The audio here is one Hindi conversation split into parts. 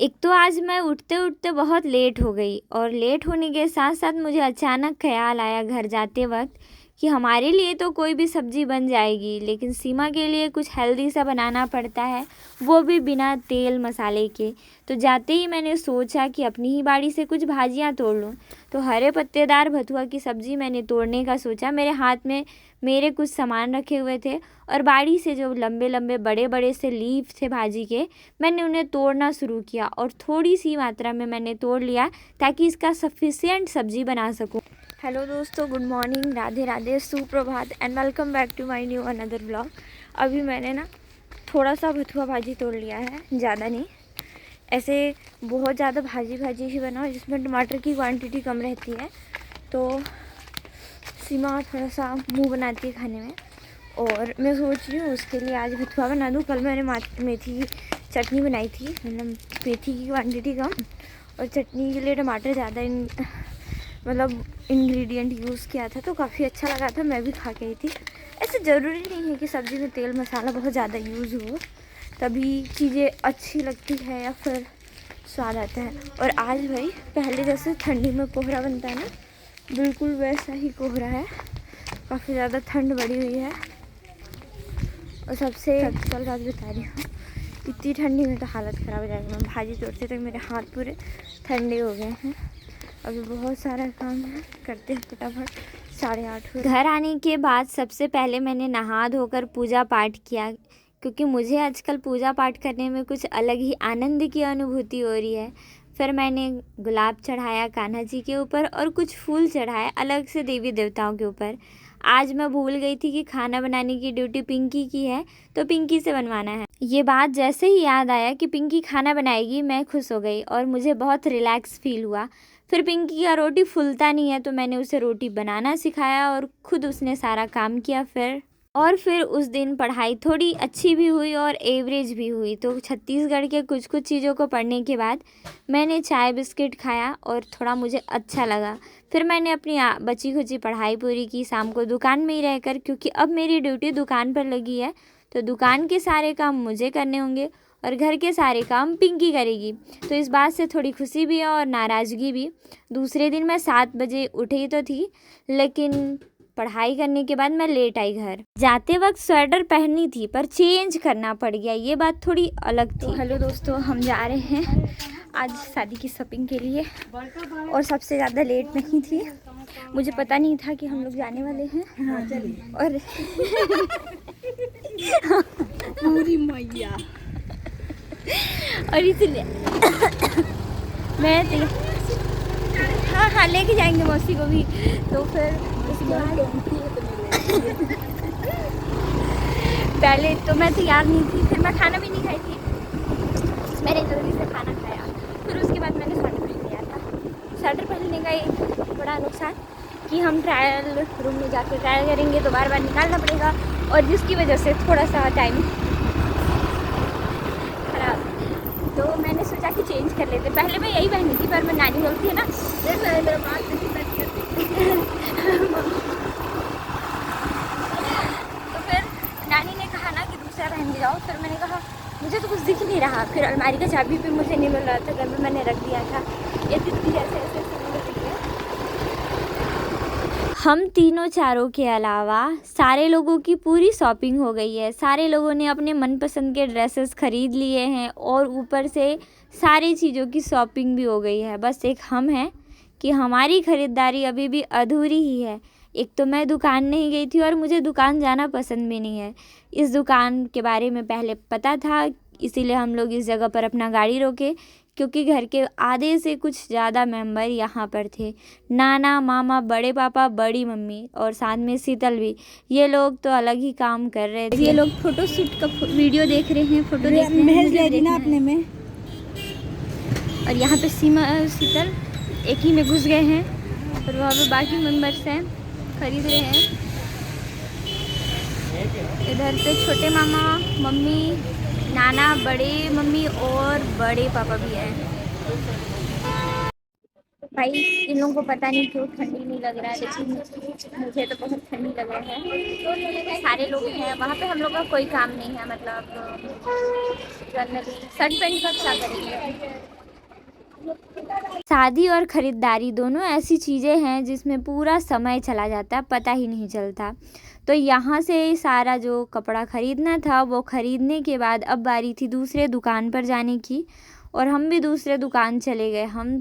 एक तो आज मैं उठते-उठते बहुत लेट हो गई और लेट होने के साथ-साथ मुझे अचानक ख़्याल आया घर जाते वक़्त कि हमारे लिए तो कोई भी सब्ज़ी बन जाएगी, लेकिन सीमा के लिए कुछ हेल्दी सा बनाना पड़ता है, वो भी बिना तेल मसाले के। तो जाते ही मैंने सोचा कि अपनी ही बाड़ी से कुछ भाजियाँ तोड़ लूँ। तो हरे पत्तेदार बथुआ की सब्ज़ी मैंने तोड़ने का सोचा। मेरे हाथ में मेरे कुछ सामान रखे हुए थे और बाड़ी से जो लंबे-लंबे, बड़े-बड़े से लीफ थे भाजी के, मैंने उन्हें तोड़ना शुरू किया और थोड़ी सी मात्रा में मैंने तोड़ लिया ताकि इसका सफिशिएंट सब्ज़ी बना सकूं। हेलो दोस्तों, गुड मॉर्निंग, राधे राधे, सुप्रभात and welcome back to my new another blog. अभी मैंने ना थोड़ा सा बथुआ भाजी तोड़ लिया है, ज़्यादा नहीं। ऐसे बहुत ज़्यादा भाजी ही बनाओ जिसमें टमाटर की क्वांटिटी कम रहती है, तो सीमा थोड़ा सा मुँह बनाती है खाने में। और मैं सोच रही हूँ उसके लिए आज बथुआ बना दूँ। कल मैंने मेथी की चटनी बनाई थी, मतलब मेथी की क्वांटिटी कम और चटनी के लिए टमाटर ज़्यादा मतलब इंग्रेडिएंट यूज़ किया था, तो काफ़ी अच्छा लगा था। मैं भी खा के आई थी। ऐसे ज़रूरी नहीं है कि सब्ज़ी में तेल मसाला बहुत ज़्यादा यूज़ हो तभी चीज़ें अच्छी लगती है या फिर स्वाद आता है। और आज भाई पहले जैसे ठंडी में कोहरा बनता है ना, बिल्कुल वैसा ही कोहरा है। काफ़ी ज़्यादा ठंड बढ़ी हुई है और सबसे कल बात बता रही हूँ, इतनी ठंडी में तो हालत ख़राब हो जाएगी। मैं भाजी तोड़ते तक मेरे हाथ पूरे ठंडे हो गए हैं। अभी बहुत सारा काम है, करते हैं फटाफट। 8:30 हुए। घर आने के बाद सबसे पहले मैंने नहा धोकर पूजा पाठ किया, क्योंकि मुझे आजकल पूजा पाठ करने में कुछ अलग ही आनंद की अनुभूति हो रही है। फिर मैंने गुलाब चढ़ाया कान्हा जी के ऊपर और कुछ फूल चढ़ाए अलग से देवी देवताओं के ऊपर। आज मैं भूल गई थी कि खाना बनाने की ड्यूटी पिंकी की है, तो पिंकी से बनवाना है। ये बात जैसे ही याद आया कि पिंकी खाना बनाएगी, मैं खुश हो गई और मुझे बहुत रिलैक्स फील हुआ। फिर पिंकी का रोटी फूलता नहीं है, तो मैंने उसे रोटी बनाना सिखाया और खुद उसने सारा काम किया। फिर उस दिन पढ़ाई थोड़ी अच्छी भी हुई और एवरेज भी हुई। तो छत्तीसगढ़ के कुछ चीज़ों को पढ़ने के बाद मैंने चाय बिस्किट खाया और थोड़ा मुझे अच्छा लगा। फिर मैंने अपनी बची खुची पढ़ाई पूरी की, शाम को दुकान में ही रहकर, क्योंकि अब मेरी ड्यूटी दुकान पर लगी है, तो दुकान के सारे काम मुझे करने होंगे और घर के सारे काम पिंकी करेगी। तो इस बात से थोड़ी खुशी भी है और नाराज़गी भी। दूसरे दिन मैं 7 बजे उठी तो थी, लेकिन पढ़ाई करने के बाद मैं लेट आई घर। जाते वक्त स्वेटर पहननी थी पर चेंज करना पड़ गया, ये बात थोड़ी अलग थी। हेलो दोस्तों, हम जा रहे हैं आज शादी की शॉपिंग के लिए और सबसे ज़्यादा लेट नहीं थी। मुझे पता नहीं था कि हम लोग जाने वाले हैं। और पूरी मैया और इसलिए मैं हाँ लेके जाएंगे मौसी को भी। तो फिर उसके बाद पहले तो मैं तैयार नहीं थी, फिर मैं खाना भी नहीं खाई थी, मैंने जल्दी से खाना खाया। फिर उसके बाद मैंने स्वेटर पहन लिया था। स्वेटर पहनने का एक बड़ा नुकसान कि हम ट्रायल रूम में जाकर ट्रायल करेंगे तो बार बार निकालना पड़ेगा, और जिसकी वजह से थोड़ा सा टाइम खराब। तो मैंने सोचा कि चेंज कर लेते। पहले मैं यही पहनी थी, पर मैं नानी बोलती है ना, मेरा बात नहीं तो फिर नानी ने कहा ना कि दूसरा पहन के जाओ। फिर मैंने कहा मुझे तो कुछ दिख नहीं रहा। फिर अलमारी का चाबी भी मुझे नहीं मिल रहा था, घर में मैंने रख दिया था। ये तितली ऐसे ऐसे मिल रही है। हम तीनों चारों के अलावा सारे लोगों की पूरी शॉपिंग हो गई है। सारे लोगों ने अपने मनपसंद के ड्रेसेस खरीद लिए हैं और ऊपर से सारी चीज़ों की शॉपिंग भी हो गई है। बस एक हम हैं कि हमारी ख़रीदारी अभी भी अधूरी ही है। एक तो मैं दुकान नहीं गई थी और मुझे दुकान जाना पसंद भी नहीं है। इस दुकान के बारे में पहले पता था, इसीलिए हम लोग इस जगह पर अपना गाड़ी रोके, क्योंकि घर के आधे से कुछ ज़्यादा मेंबर यहाँ पर थे। नाना, मामा, बड़े पापा, बड़ी मम्मी और साथ में शीतल भी। ये लोग तो अलग ही काम कर रहे थे। ये लोग फोटोशूट का वीडियो देख रहे हैं, फोटो देख रहे हैं अपने में। और यहाँ पे सीमा शीतल एक ही में घुस गए हैं और वहाँ पे बाकी मेंबर्स हैं, खरीद रहे हैं। इधर पे छोटे मामा, मम्मी, नाना, बड़े मम्मी और बड़े पापा भी हैं। भाई इन लोगों को पता नहीं क्यों ठंडी नहीं लग रहा है, लेकिन मुझे तो बहुत ठंडी लग रहा है। सारे लोग हैं वहाँ पे, हम लोग का कोई काम नहीं है, मतलब जनरली शर्ट पैंट का क्या करेंगे। शादी और ख़रीदारी दोनों ऐसी चीज़ें हैं जिसमें पूरा समय चला जाता है, पता ही नहीं चलता। तो यहाँ से सारा जो कपड़ा ख़रीदना था वो ख़रीदने के बाद अब बारी थी दूसरे दुकान पर जाने की, और हम भी दूसरे दुकान चले गए। हम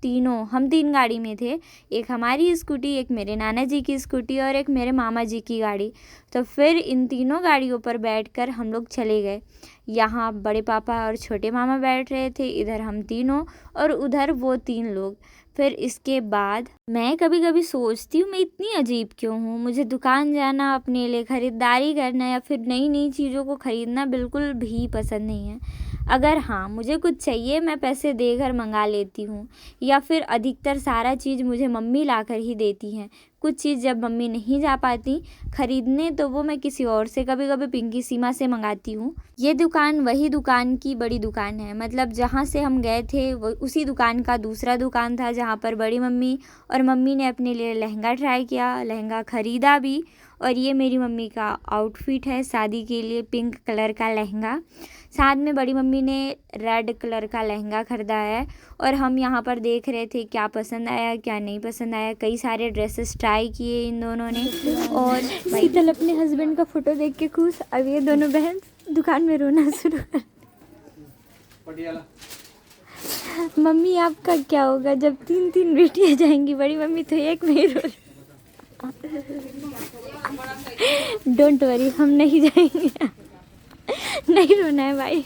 तीन गाड़ी में थे, एक हमारी स्कूटी, एक मेरे नाना जी की स्कूटी और एक मेरे मामा जी की गाड़ी। तो फिर इन तीनों गाड़ियों पर बैठकर हम लोग चले गए। यहाँ बड़े पापा और छोटे मामा बैठ रहे थे, इधर हम तीनों और उधर वो 3 लोग। फिर इसके बाद मैं कभी कभी सोचती हूँ मैं इतनी अजीब क्यों हूँ। मुझे दुकान जाना, अपने लिए ख़रीदारी करना या फिर नई नई चीज़ों को ख़रीदना बिल्कुल भी पसंद नहीं है। अगर हाँ मुझे कुछ चाहिए मैं पैसे देकर मंगा लेती हूँ, या फिर अधिकतर सारा चीज़ मुझे मम्मी लाकर ही देती हैं। कुछ चीज़ जब मम्मी नहीं जा पाती ख़रीदने तो वो मैं किसी और से, कभी कभी पिंकी सीमा से मंगाती हूँ। ये दुकान वही दुकान की बड़ी दुकान है, मतलब जहाँ से हम गए थे वो उसी दुकान का दूसरा दुकान था, जहाँ पर बड़ी मम्मी और मम्मी ने अपने लिए लहंगा ट्राई किया, लहंगा ख़रीदा भी। और ये मेरी मम्मी का आउटफिट है शादी के लिए, पिंक कलर का लहंगा। साथ में बड़ी मम्मी ने रेड कलर का लहंगा ख़रीदा है। और हम यहाँ पर देख रहे थे क्या पसंद आया क्या नहीं पसंद आया। कई सारे ड्रेसेस ट्राई किए इन दोनों ने। और शीतल अपने हस्बैंड का फ़ोटो देख के खुश। अब ये दोनों बहन दुकान में रोना शुरू कर। मम्मी आपका क्या होगा जब 3 बेटियाँ जाएंगी? बड़ी मम्मी तो एक में ही रो रही। डोंट वरी, हम नहीं जाएंगे। नहीं रोना है भाई।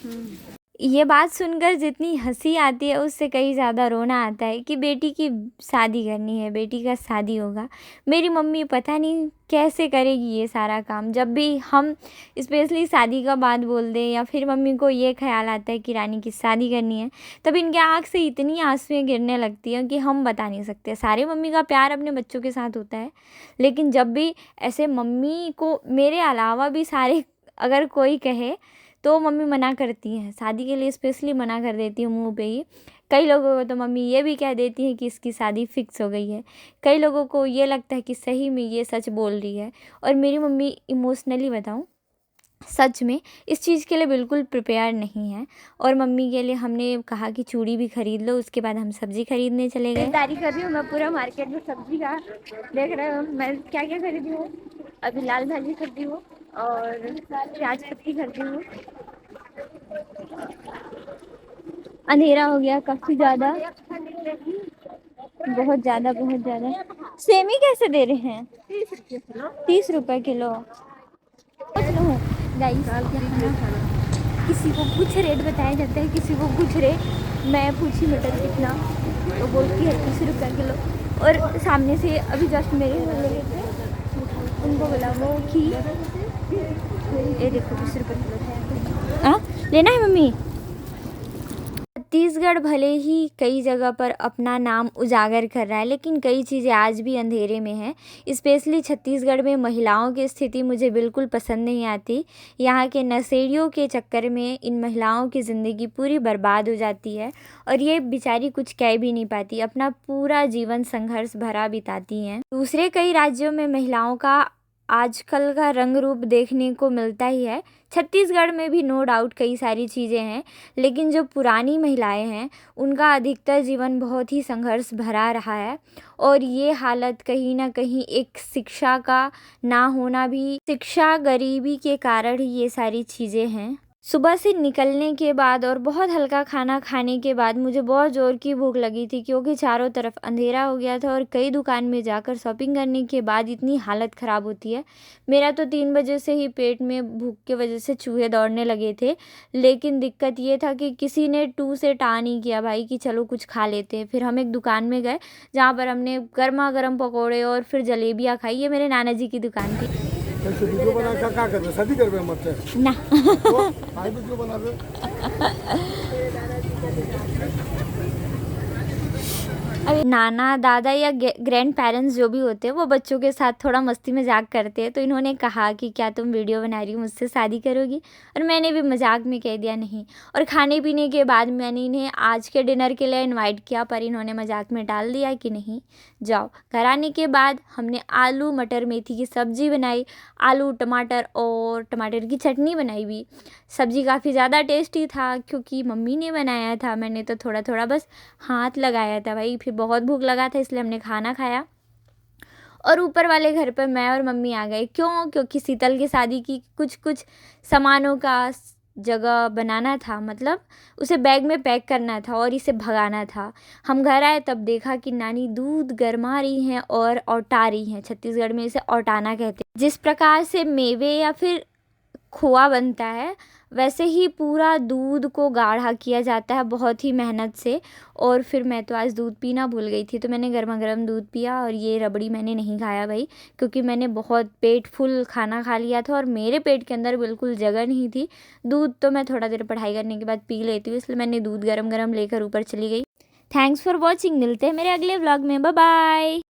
ये बात सुनकर जितनी हंसी आती है उससे कहीं ज़्यादा रोना आता है कि बेटी की शादी करनी है, बेटी का शादी होगा। मेरी मम्मी पता नहीं कैसे करेगी ये सारा काम। जब भी हम स्पेशली शादी का बात बोल दें या फिर मम्मी को ये ख्याल आता है कि रानी की शादी करनी है, तब इनके आँख से इतनी आंसुएं गिरने लगती हैं कि हम बता नहीं सकते। सारे मम्मी का प्यार अपने बच्चों के साथ होता है, लेकिन जब भी ऐसे मम्मी को मेरे अलावा भी सारे अगर कोई कहे तो मम्मी मना करती हैं। शादी के लिए स्पेशली मना कर देती हूँ मुँह पे ही। कई लोगों को तो मम्मी ये भी कह देती हैं कि इसकी शादी फिक्स हो गई है। कई लोगों को ये लगता है कि सही में ये सच बोल रही है। और मेरी मम्मी इमोशनली बताऊँ, सच में इस चीज़ के लिए बिल्कुल प्रिपेयर नहीं है। और मम्मी के लिए हमने कहा कि चूड़ी भी ख़रीद लो। उसके बाद हम सब्ज़ी खरीदने चले गए। खरीदारी कर रही हूँ मैं पूरा मार्केट में सब्ज़ी का। देख रहे हो मैं क्या क्या खरीदी हूँ। अभी लाल भाजी खरीदी हूँ और प्याज पत्ती खरीदी हूँ। अंधेरा हो गया काफ़ी ज़्यादा, बहुत ज़्यादा। सेमी कैसे दे रहे हैं? 30 रुपये किलो। गाइस किसी को कुछ रेट बताया जाता है, किसी को कुछ रेट। मैं पूछी मटर कितना, तो बोलती है 30 रुपये किलो। और सामने से अभी जस्ट मेरे घर लगे थे, उनको बोला वो कि ये देखो 20 रुपये किलो है। हाँ लेना है मम्मी। छत्तीसगढ़ भले ही कई जगह पर अपना नाम उजागर कर रहा है, लेकिन कई चीज़ें आज भी अंधेरे में हैं। स्पेशली छत्तीसगढ़ में महिलाओं की स्थिति मुझे बिल्कुल पसंद नहीं आती। यहाँ के नशेड़ियों के चक्कर में इन महिलाओं की ज़िंदगी पूरी बर्बाद हो जाती है और ये बेचारी कुछ कह भी नहीं पाती, अपना पूरा जीवन संघर्ष भरा बिताती हैं। दूसरे कई राज्यों में महिलाओं का आजकल का रंग रूप देखने को मिलता ही है। छत्तीसगढ़ में भी नो डाउट कई सारी चीज़ें हैं, लेकिन जो पुरानी महिलाएं हैं उनका अधिकतर जीवन बहुत ही संघर्ष भरा रहा है। और ये हालत कहीं ना कहीं एक शिक्षा का ना होना भी, शिक्षा गरीबी के कारण ही ये सारी चीज़ें हैं। सुबह से निकलने के बाद और बहुत हल्का खाना खाने के बाद मुझे बहुत ज़ोर की भूख लगी थी, क्योंकि चारों तरफ अंधेरा हो गया था और कई दुकान में जाकर शॉपिंग करने के बाद इतनी हालत ख़राब होती है। मेरा तो 3 बजे से ही पेट में भूख के वजह से चूहे दौड़ने लगे थे, लेकिन दिक्कत ये था कि किसी ने टू से टा नहीं किया भाई कि चलो कुछ खा लेते हैं। फिर हम एक दुकान में गए जहाँ पर हमने गर्मा गर्म पकौड़े और फिर जलेबियाँ खाई। ये मेरे नाना जी की दुकान थी। ऐसे वीडियो बना कर क्या करते? शादी करवे मत ना तो आई वीडियो बना दे। अभी नाना दादा या ग्रैंड पेरेंट्स जो भी होते हैं वो बच्चों के साथ थोड़ा मस्ती मजाक करते हैं, तो इन्होंने कहा कि क्या तुम वीडियो बना रही हो, मुझसे शादी करोगी? और मैंने भी मजाक में कह दिया नहीं। और खाने पीने के बाद मैंने इन्हें आज के डिनर के लिए इनवाइट किया, पर इन्होंने मजाक में टाल दिया कि नहीं जाओ। घर आने के बाद हमने आलू मटर मेथी की सब्ज़ी बनाई, आलू टमाटर और टमाटर की चटनी बनाई भी। सब्ज़ी काफ़ी ज़्यादा टेस्टी था क्योंकि मम्मी ने बनाया था, मैंने तो थोड़ा थोड़ा बस हाथ लगाया था भाई। फिर बहुत भूख लगा था इसलिए हमने खाना खाया और ऊपर वाले घर पर मैं और मम्मी आ गए। क्यों? क्योंकि शीतल की शादी की कुछ सामानों का जगह बनाना था, मतलब उसे बैग में पैक करना था और इसे भगाना था। हम घर आए तब देखा कि नानी दूध गरमा रही हैं और औटा रही हैं। छत्तीसगढ़ में इसे औटाना कहते हैं। जिस प्रकार से मेवे या फिर खोआ बनता है वैसे ही पूरा दूध को गाढ़ा किया जाता है बहुत ही मेहनत से। और फिर मैं तो आज दूध पीना भूल गई थी, तो मैंने गर्मा गर्म दूध पिया और ये रबड़ी मैंने नहीं खाया भाई, क्योंकि मैंने बहुत पेट फुल खाना खा लिया था और मेरे पेट के अंदर बिल्कुल जगह नहीं थी। दूध तो मैं थोड़ा देर पढ़ाई करने के बाद पी लेती हूँ, इसलिए मैंने दूध गरम गरम लेकर ऊपर चली गई। थैंक्स फॉर वॉचिंग, मिलते हैं मेरे अगले व्लॉग में, बाय बाय।